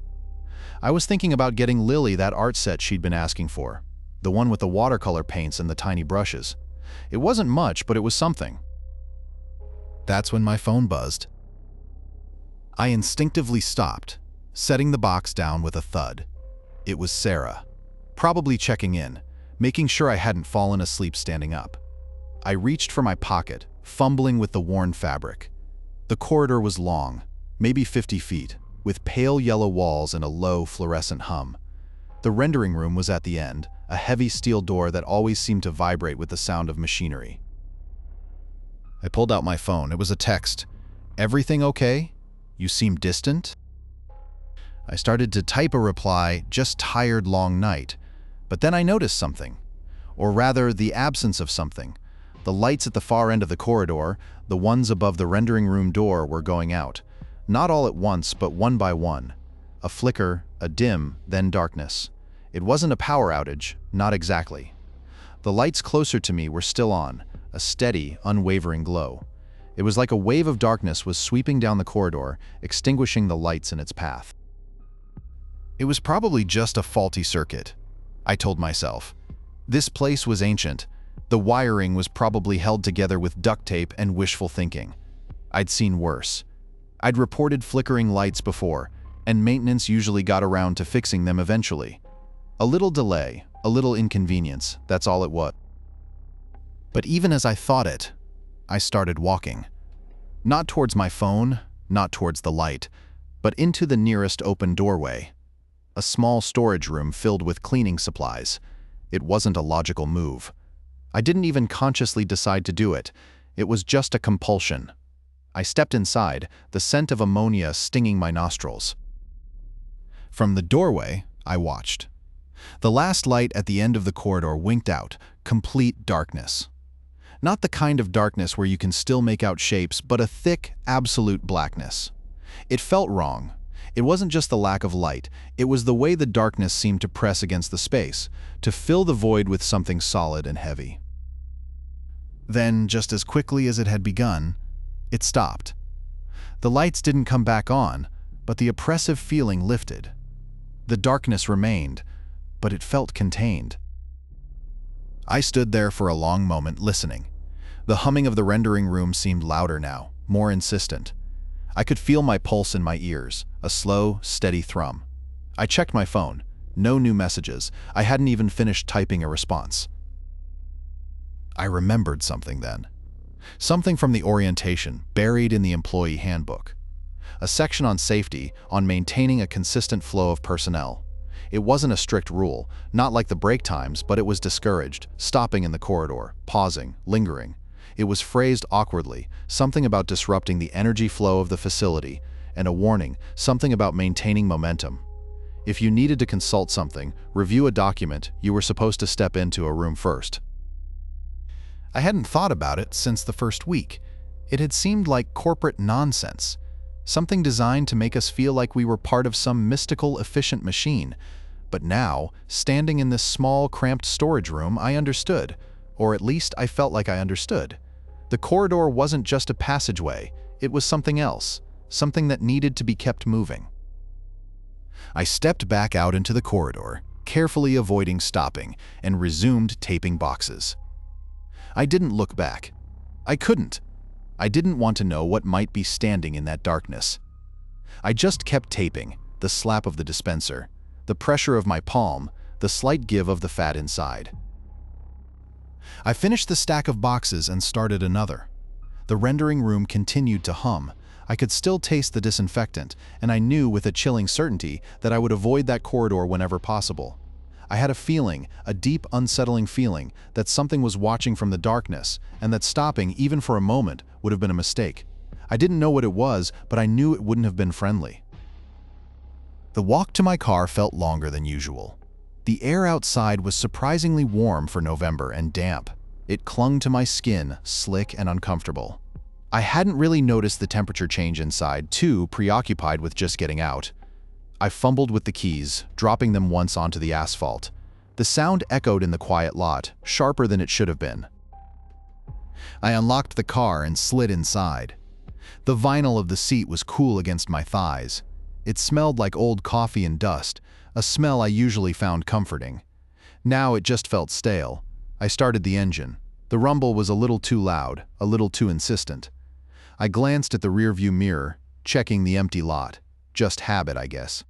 I was thinking about getting Lily that art set she'd been asking for, the one with the watercolor paints and the tiny brushes. It wasn't much, but it was something. That's when my phone buzzed. I instinctively stopped, setting the box down with a thud. It was Sarah, probably checking in, making sure I hadn't fallen asleep standing up. I reached for my pocket, fumbling with the worn fabric. The corridor was long, maybe 50 feet, with pale yellow walls and a low, fluorescent hum. The rendering room was at the end, a heavy steel door that always seemed to vibrate with the sound of machinery. I pulled out my phone. It was a text. "Everything okay? You seem distant?" I started to type a reply, "Just tired long night." But then I noticed something. Or rather, the absence of something. The lights at the far end of the corridor, the ones above the rendering room door, were going out. Not all at once, but one by one. A flicker, a dim, then darkness. It wasn't a power outage, not exactly. The lights closer to me were still on, a steady, unwavering glow. It was like a wave of darkness was sweeping down the corridor, extinguishing the lights in its path. It was probably just a faulty circuit, I told myself. This place was ancient. The wiring was probably held together with duct tape and wishful thinking. I'd seen worse. I'd reported flickering lights before, and maintenance usually got around to fixing them eventually. A little delay, a little inconvenience, that's all it was. But even as I thought it, I started walking. Not towards my phone, not towards the light, but into the nearest open doorway. A small storage room filled with cleaning supplies. It wasn't a logical move. I didn't even consciously decide to do it. It was just a compulsion. I stepped inside, the scent of ammonia stinging my nostrils. From the doorway, I watched. The last light at the end of the corridor winked out, complete darkness. Not the kind of darkness where you can still make out shapes, but a thick, absolute blackness. It felt wrong. It wasn't just the lack of light, it was the way the darkness seemed to press against the space, to fill the void with something solid and heavy. Then, just as quickly as it had begun, it stopped. The lights didn't come back on, but the oppressive feeling lifted. The darkness remained, but it felt contained. I stood there for a long moment listening. The humming of the rendering room seemed louder now, more insistent. I could feel my pulse in my ears, a slow, steady thrum. I checked my phone. No new messages. I hadn't even finished typing a response. I remembered something then. Something from the orientation, buried in the employee handbook. A section on safety, on maintaining a consistent flow of personnel. It wasn't a strict rule, not like the break times, but it was discouraged, stopping in the corridor, pausing, lingering. It was phrased awkwardly, something about disrupting the energy flow of the facility, and a warning, something about maintaining momentum. If you needed to consult something, review a document, you were supposed to step into a room first. I hadn't thought about it since the first week. It had seemed like corporate nonsense, something designed to make us feel like we were part of some mystical, efficient machine. But now, standing in this small, cramped storage room, I understood, or at least I felt like I understood. The corridor wasn't just a passageway, it was something else, something that needed to be kept moving. I stepped back out into the corridor, carefully avoiding stopping, and resumed taping boxes. I didn't look back. I couldn't. I didn't want to know what might be standing in that darkness. I just kept taping, the slap of the dispenser, the pressure of my palm, the slight give of the fat inside. I finished the stack of boxes and started another. The rendering room continued to hum. I could still taste the disinfectant, and I knew with a chilling certainty that I would avoid that corridor whenever possible. I had a feeling, a deep, unsettling feeling, that something was watching from the darkness, and that stopping, even for a moment, would have been a mistake. I didn't know what it was, but I knew it wouldn't have been friendly. The walk to my car felt longer than usual. The air outside was surprisingly warm for November and damp. It clung to my skin, slick and uncomfortable. I hadn't really noticed the temperature change inside, too preoccupied with just getting out. I fumbled with the keys, dropping them once onto the asphalt. The sound echoed in the quiet lot, sharper than it should have been. I unlocked the car and slid inside. The vinyl of the seat was cool against my thighs. It smelled like old coffee and dust, a smell I usually found comforting. Now it just felt stale. I started the engine. The rumble was a little too loud, a little too insistent. I glanced at the rearview mirror, checking the empty lot. Just habit, I guess.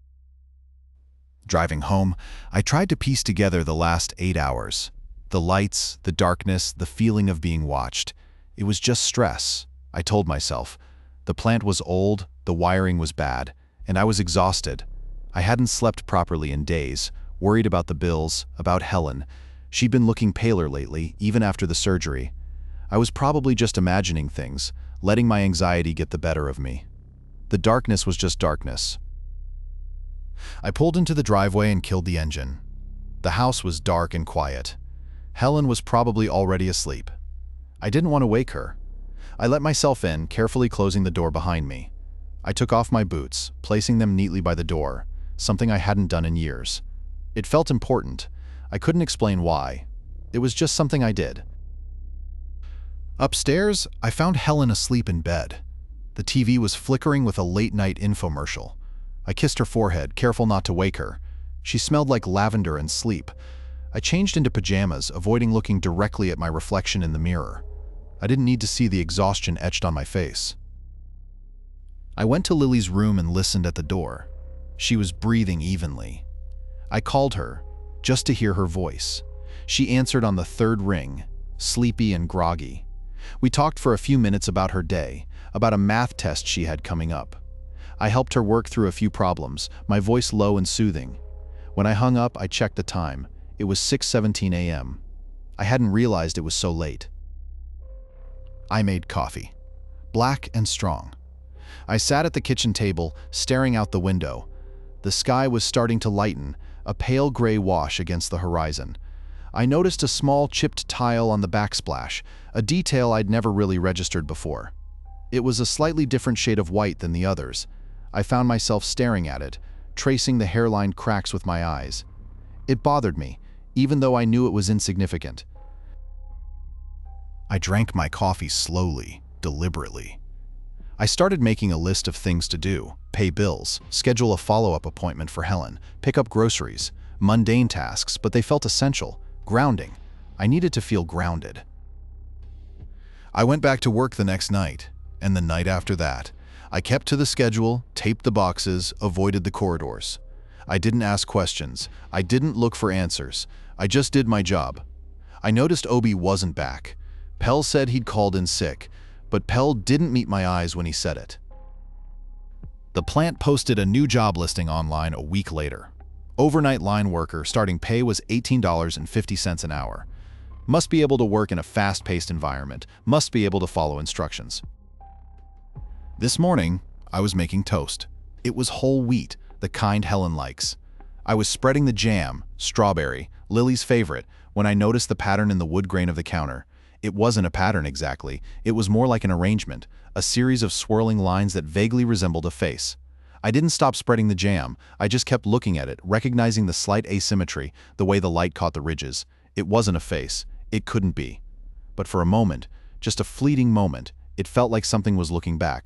Driving home, I tried to piece together the last 8 hours. The lights, the darkness, the feeling of being watched. It was just stress, I told myself. The plant was old, the wiring was bad, and I was exhausted. I hadn't slept properly in days, worried about the bills, about Helen. She'd been looking paler lately, even after the surgery. I was probably just imagining things, letting my anxiety get the better of me. The darkness was just darkness. I pulled into the driveway and killed the engine. The house was dark and quiet. Helen was probably already asleep. I didn't want to wake her. I let myself in, carefully closing the door behind me. I took off my boots, placing them neatly by the door, something I hadn't done in years. It felt important. I couldn't explain why. It was just something I did. Upstairs, I found Helen asleep in bed. The TV was flickering with a late-night infomercial. I kissed her forehead, careful not to wake her. She smelled like lavender and sleep. I changed into pajamas, avoiding looking directly at my reflection in the mirror. I didn't need to see the exhaustion etched on my face. I went to Lily's room and listened at the door. She was breathing evenly. I called her, just to hear her voice. She answered on the third ring, sleepy and groggy. We talked for a few minutes about her day, about a math test she had coming up. I helped her work through a few problems, my voice low and soothing. When I hung up, I checked the time. It was 6:17 a.m. I hadn't realized it was so late. I made coffee, black and strong. I sat at the kitchen table, staring out the window. The sky was starting to lighten, a pale gray wash against the horizon. I noticed a small chipped tile on the backsplash, a detail I'd never really registered before. It was a slightly different shade of white than the others. I found myself staring at it, tracing the hairline cracks with my eyes. It bothered me, even though I knew it was insignificant. I drank my coffee slowly, deliberately. I started making a list of things to do: pay bills, schedule a follow-up appointment for Helen, pick up groceries. Mundane tasks, but they felt essential, grounding. I needed to feel grounded. I went back to work the next night, and the night after that. I kept to the schedule, taped the boxes, avoided the corridors. I didn't ask questions. I didn't look for answers. I just did my job. I noticed Obi wasn't back. Pell said he'd called in sick, but Pell didn't meet my eyes when he said it. The plant posted a new job listing online a week later. Overnight line worker, starting pay was $18.50 an hour. Must be able to work in a fast-paced environment. Must be able to follow instructions. This morning, I was making toast. It was whole wheat, the kind Helen likes. I was spreading the jam, strawberry, Lily's favorite, when I noticed the pattern in the wood grain of the counter. It wasn't a pattern exactly. It was more like an arrangement, a series of swirling lines that vaguely resembled a face. I didn't stop spreading the jam. I just kept looking at it, recognizing the slight asymmetry, the way the light caught the ridges. It wasn't a face. It couldn't be. But for a moment, just a fleeting moment, it felt like something was looking back.